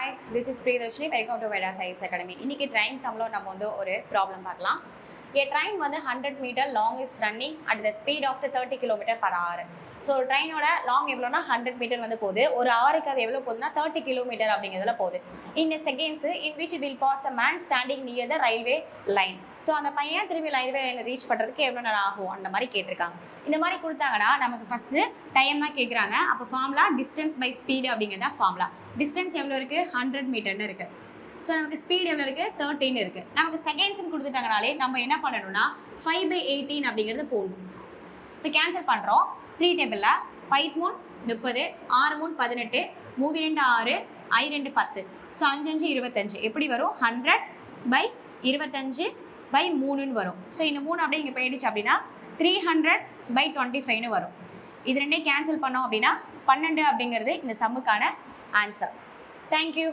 Hi, this is Priyadarshini. Welcome to Veda Science Academy. இன்னைக்கு train sumல நம்ம வந்து ஒரு problem பார்க்கலாம். A train வந்து 100 meter long is running at the speed of the 30 km per hour. So ட்ரெயினோட long எவ்வளோனா 100 metre வந்து போகுது. ஒரு ஹவருக்கு அது எவ்வளோ போகுதுன்னா 30 கிலோமீட்டர் அப்படிங்கிறதுல போகுது. இந்த seconds in which will pass a man standing near the railway line. So அந்த பையன் திரும்பி ரயில்வே லைனை ரீச் பண்ணுறதுக்கு எவ்வளோ நேரம் ஆகும் அந்த மாதிரி கேட்டிருக்காங்க. இந்த மாதிரி கொடுத்தாங்கன்னா நமக்கு ஃபஸ்ட்டு டைம் தான் கேட்குறாங்க. அப்போ ஃபார்முலா டிஸ்டன்ஸ் பை ஸ்பீடு அப்படிங்கிறதா ஃபார்முலா. டிஸ்டன்ஸ் எவ்வளோ இருக்குது? 100 மீட்டர்னு இருக்குது. ஸோ நமக்கு ஸ்பீடு எவ்வளோ இருக்குது? 13 இருக்குது. நமக்கு செகண்ட்ஸ்ன்னு கொடுத்துட்டாங்கனாலே நம்ம என்ன பண்ணணும்னா 5/18 அப்படிங்கிறது போடணும். இப்போ கேன்சல் பண்ணுறோம். 3 டேபிளில் 5 3 30, 6 3 18, 3 2 6, I 2 10. ஸோ 5 5 25 எப்படி வரும்? 100/25/3ன்னு வரும். ஸோ இந்த 3 அப்படியே இங்கே போயிடுச்சு அப்படின்னா 300/25ன்னு வரும். இது ரெண்டையும் கேன்சல் பண்ணோம் அப்படின்னா 12 அப்படிங்கிறது இந்த சம்முக்கான ஆன்சர். தேங்க்யூ.